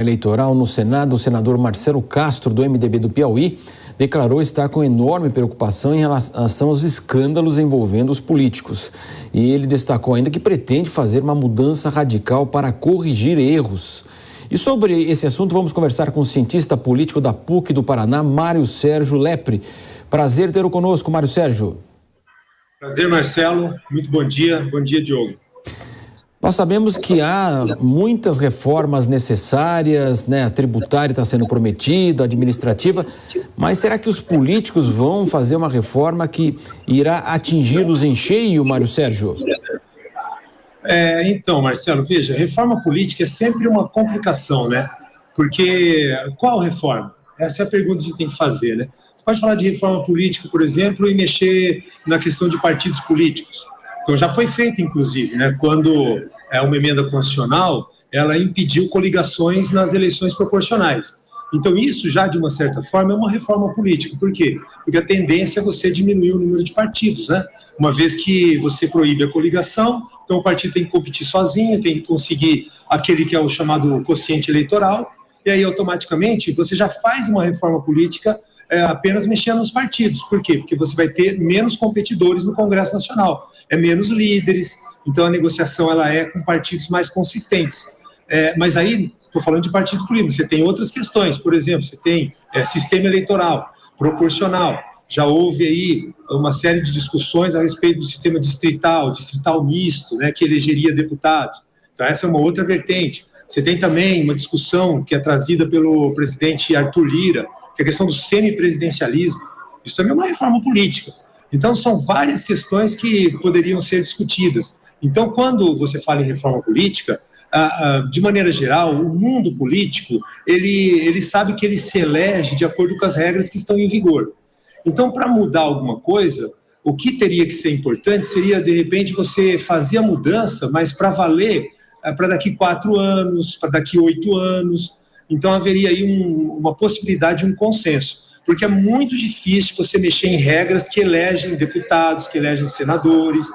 Eleitoral no Senado, o senador Marcelo Castro, do MDB do Piauí, declarou estar com enorme preocupação em relação aos escândalos envolvendo os políticos. E ele destacou ainda que pretende fazer uma mudança radical para corrigir erros. E sobre esse assunto vamos conversar com o cientista político da PUC do Paraná, Mário Sérgio Lepre. Prazer tê-lo conosco, Mário Sérgio. Prazer, Marcelo. Muito bom dia. Bom dia, Diogo. Nós sabemos que há muitas reformas necessárias, né? A tributária está sendo prometida, a administrativa, mas será que os políticos vão fazer uma reforma que irá atingi-los em cheio, Mário Sérgio? Então, Marcelo, veja, reforma política é sempre uma complicação, né? Porque qual reforma? Essa é a pergunta que a gente tem que fazer, né? Você pode falar de reforma política, por exemplo, e mexer na questão de partidos políticos. Então, já foi feita, inclusive, né, quando uma emenda constitucional, ela impediu coligações nas eleições proporcionais. Então, isso já, de uma certa forma, é uma reforma política. Por quê? Porque a tendência é você diminuir o número de partidos, né? Uma vez que você proíbe a coligação, então o partido tem que competir sozinho, tem que conseguir aquele que é o chamado quociente eleitoral, e aí, automaticamente, você já faz uma reforma política apenas mexendo nos partidos. Por quê? Porque você vai ter menos competidores no Congresso Nacional, menos líderes, então a negociação ela é com partidos mais consistentes. Mas aí, estou falando de partido político, você tem outras questões, por exemplo, você tem sistema eleitoral, proporcional, já houve aí uma série de discussões a respeito do sistema distrital misto, né, que elegeria deputados. Então essa é uma outra vertente. Você tem também uma discussão que é trazida pelo presidente Arthur Lira, que é a questão do semipresidencialismo. Isso também é uma reforma política. Então, são várias questões que poderiam ser discutidas. Então, quando você fala em reforma política, de maneira geral, o mundo político, ele sabe que ele se elege de acordo com as regras que estão em vigor. Então, para mudar alguma coisa, o que teria que ser importante seria, de repente, você fazer a mudança, mas para valer para daqui 4 anos, para daqui 8 anos. Então, haveria aí uma possibilidade de um consenso, porque é muito difícil você mexer em regras que elegem deputados, que elegem senadores.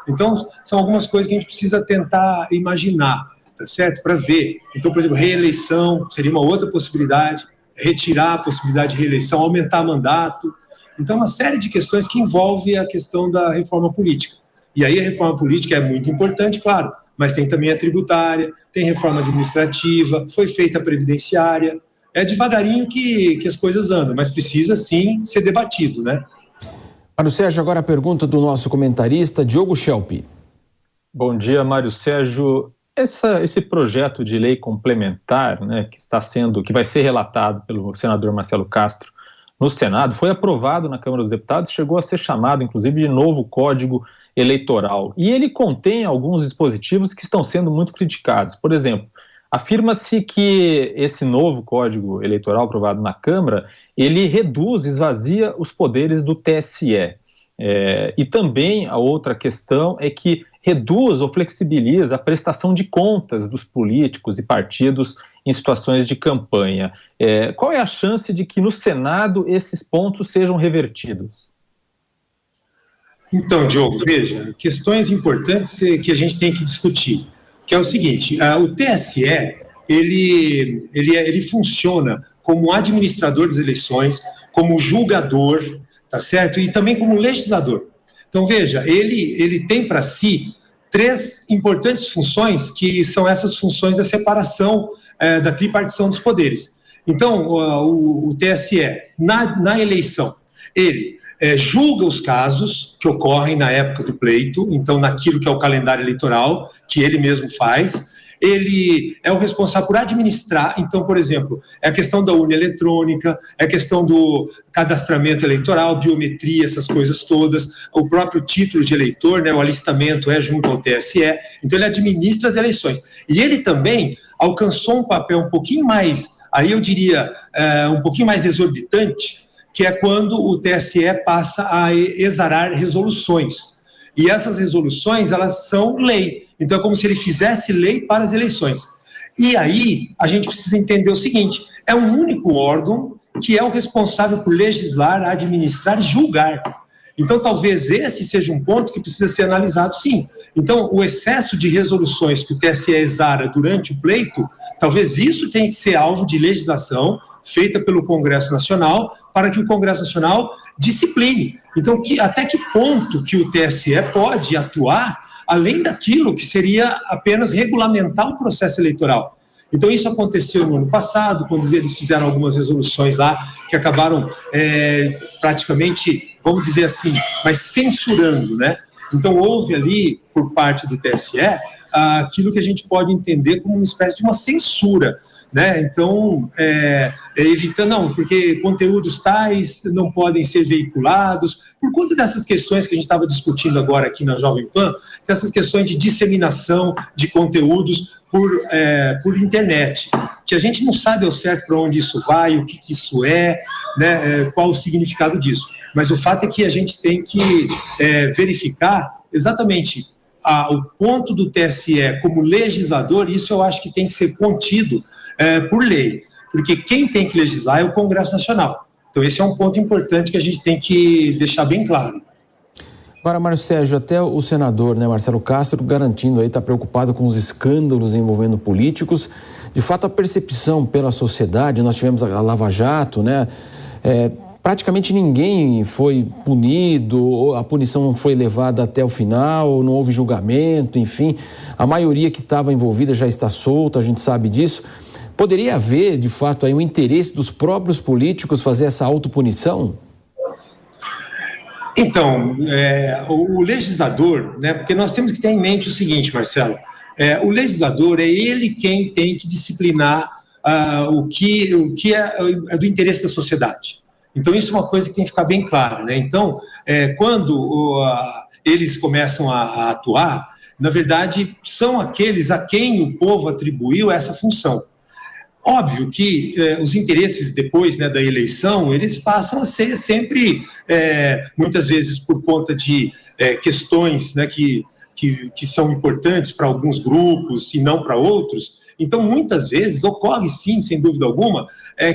Então, são algumas coisas que a gente precisa tentar imaginar, tá certo? Para ver. Então, por exemplo, reeleição seria uma outra possibilidade, retirar a possibilidade de reeleição, aumentar mandato. Então, uma série de questões que envolve a questão da reforma política. E aí a reforma política é muito importante, claro, mas tem também a tributária, tem reforma administrativa, foi feita a previdenciária. É devagarinho que as coisas andam, mas precisa sim ser debatido, né? Mário Sérgio, agora a pergunta do nosso comentarista, Diogo Schelp. Bom dia, Mário Sérgio. Esse projeto de lei complementar, né, que vai ser relatado pelo senador Marcelo Castro no Senado, foi aprovado na Câmara dos Deputados, chegou a ser chamado, inclusive, de novo Código Eleitoral. E ele contém alguns dispositivos que estão sendo muito criticados. Por exemplo, afirma-se que esse novo Código Eleitoral aprovado na Câmara, ele reduz, esvazia os poderes do TSE. E também a outra questão é que reduz ou flexibiliza a prestação de contas dos políticos e partidos em situações de campanha. Qual é a chance de que no Senado esses pontos sejam revertidos? Então, Diogo, veja, questões importantes que a gente tem que discutir, que é o seguinte, o TSE, ele funciona como administrador das eleições, como julgador, tá certo? E também como legislador. Então, veja, ele tem para si 3 importantes funções, que são essas funções da separação, da tripartição dos poderes. Então, o TSE, na eleição, ele julga os casos que ocorrem na época do pleito, então naquilo que é o calendário eleitoral, que ele mesmo faz. Ele é o responsável por administrar, então, por exemplo, é a questão da urna eletrônica, é a questão do cadastramento eleitoral, biometria, essas coisas todas, o próprio título de eleitor, né, o alistamento é junto ao TSE, então ele administra as eleições. E ele também alcançou um papel um pouquinho mais, aí eu diria, um pouquinho mais exorbitante, que é quando o TSE passa a exarar resoluções. E essas resoluções, elas são lei. Então, é como se ele fizesse lei para as eleições. E aí, a gente precisa entender o seguinte, é um único órgão que é o responsável por legislar, administrar e julgar. Então, talvez esse seja um ponto que precisa ser analisado, sim. Então, o excesso de resoluções que o TSE exara durante o pleito, talvez isso tenha que ser alvo de legislação feita pelo Congresso Nacional, para que o Congresso Nacional discipline. Então, até que ponto que o TSE pode atuar, além daquilo que seria apenas regulamentar o processo eleitoral. Então, isso aconteceu no ano passado, quando eles fizeram algumas resoluções lá, que acabaram praticamente, vamos dizer assim, mas censurando, né? Então, houve ali, por parte do TSE, aquilo que a gente pode entender como uma espécie de uma censura, né? Então, evitando, não, porque conteúdos tais não podem ser veiculados, por conta dessas questões que a gente estava discutindo agora aqui na Jovem Pan, essas questões de disseminação de conteúdos por internet, que a gente não sabe ao certo para onde isso vai, o que isso é, né, qual o significado disso. Mas o fato é que a gente tem que verificar exatamente o ponto do TSE como legislador. Isso eu acho que tem que ser contido por lei, porque quem tem que legislar é o Congresso Nacional. Então esse é um ponto importante que a gente tem que deixar bem claro. Agora, Mário Sérgio, até o senador, né, Marcelo Castro, garantindo aí, está preocupado com os escândalos envolvendo políticos. De fato, a percepção pela sociedade, nós tivemos a Lava Jato, né, praticamente ninguém foi punido, a punição não foi levada até o final, não houve julgamento, enfim, a maioria que estava envolvida já está solta, a gente sabe disso. Poderia haver, de fato, aí um interesse dos próprios políticos fazer essa autopunição? Então, o legislador, né, porque nós temos que ter em mente o seguinte, Marcelo, o legislador é ele quem tem que disciplinar o que é do interesse da sociedade. Então, isso é uma coisa que tem que ficar bem clara, né? Então, quando eles começam a atuar, na verdade, são aqueles a quem o povo atribuiu essa função. Óbvio que os interesses depois, né, da eleição, eles passam a ser sempre, muitas vezes por conta de questões, né, que são importantes para alguns grupos e não para outros. Então, muitas vezes, ocorre sim, sem dúvida alguma,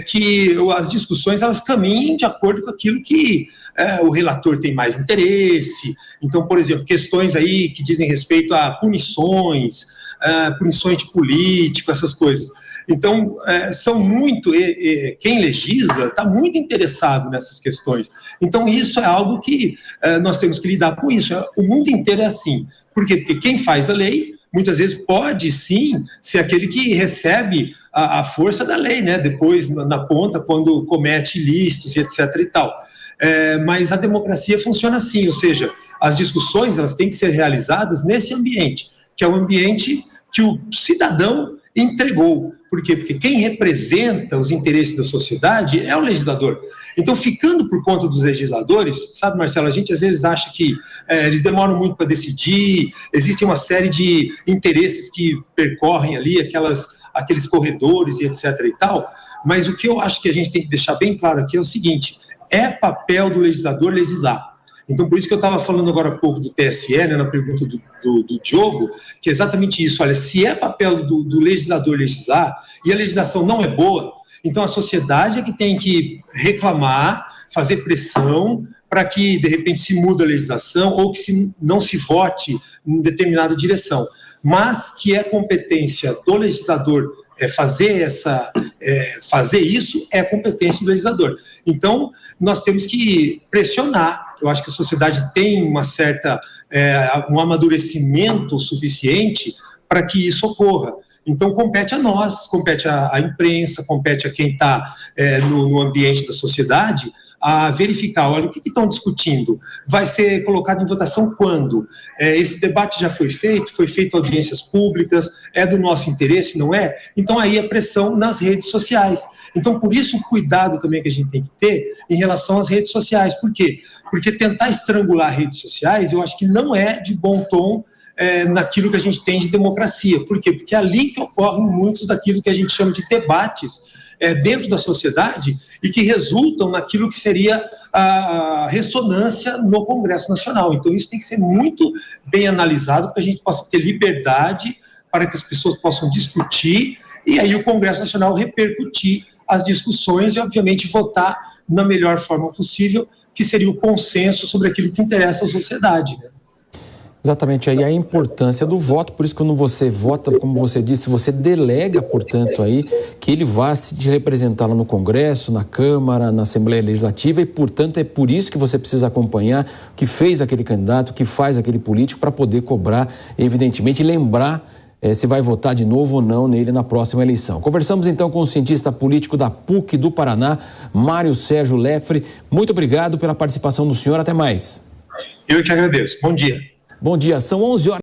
que as discussões elas caminhem de acordo com aquilo que o relator tem mais interesse. Então, por exemplo, questões aí que dizem respeito a punições de político, essas coisas. Então, quem legisla está muito interessado nessas questões. Então, isso é algo que nós temos que lidar com isso. O mundo inteiro é assim. Por quê? Porque quem faz a lei, muitas vezes pode, sim, ser aquele que recebe a força da lei, né? Depois, na ponta, quando comete ilícitos e etc. e tal. Mas a democracia funciona assim, ou seja, as discussões elas têm que ser realizadas nesse ambiente, que é o ambiente que o cidadão entregou. Por quê? Porque quem representa os interesses da sociedade é o legislador. Então, ficando por conta dos legisladores, sabe, Marcelo, a gente às vezes acha que eles demoram muito para decidir, existe uma série de interesses que percorrem ali aqueles corredores e etc. e tal, mas o que eu acho que a gente tem que deixar bem claro aqui é o seguinte: é papel do legislador legislar. Então, por isso que eu estava falando agora há pouco do TSE, né, na pergunta do Diogo, que é exatamente isso. Olha, se é papel do legislador legislar e a legislação não é boa, então a sociedade é que tem que reclamar, fazer pressão para que, de repente, se mude a legislação ou que não se vote em determinada direção. Mas que é competência do legislador fazer isso é competência do legislador. Então, nós temos que pressionar. Eu acho que a sociedade tem um amadurecimento suficiente para que isso ocorra. Então, compete a nós, compete à imprensa, compete a quem está no ambiente da sociedade, a verificar, olha, o que estão discutindo? Vai ser colocado em votação quando? Esse debate já foi feito audiências públicas, é do nosso interesse, não é? Então, aí a pressão nas redes sociais. Então, por isso, o cuidado também que a gente tem que ter em relação às redes sociais. Por quê? Porque tentar estrangular redes sociais, eu acho que não é de bom tom naquilo que a gente tem de democracia. Por quê? Porque é ali que ocorrem muitos daquilo que a gente chama de debates dentro da sociedade e que resultam naquilo que seria a ressonância no Congresso Nacional. Então, isso tem que ser muito bem analisado para que a gente possa ter liberdade para que as pessoas possam discutir e aí o Congresso Nacional repercutir as discussões e, obviamente, votar na melhor forma possível que seria o consenso sobre aquilo que interessa à sociedade, né? Exatamente, aí a importância do voto, por isso que quando você vota, como você disse, você delega, portanto, aí que ele vá se representar lá no Congresso, na Câmara, na Assembleia Legislativa e, portanto, é por isso que você precisa acompanhar o que fez aquele candidato, o que faz aquele político para poder cobrar, evidentemente, e lembrar se vai votar de novo ou não nele na próxima eleição. Conversamos então com o cientista político da PUC do Paraná, Mário Sérgio Leffre. Muito obrigado pela participação do senhor, até mais. Eu que agradeço. Bom dia. Bom dia, são 11 horas.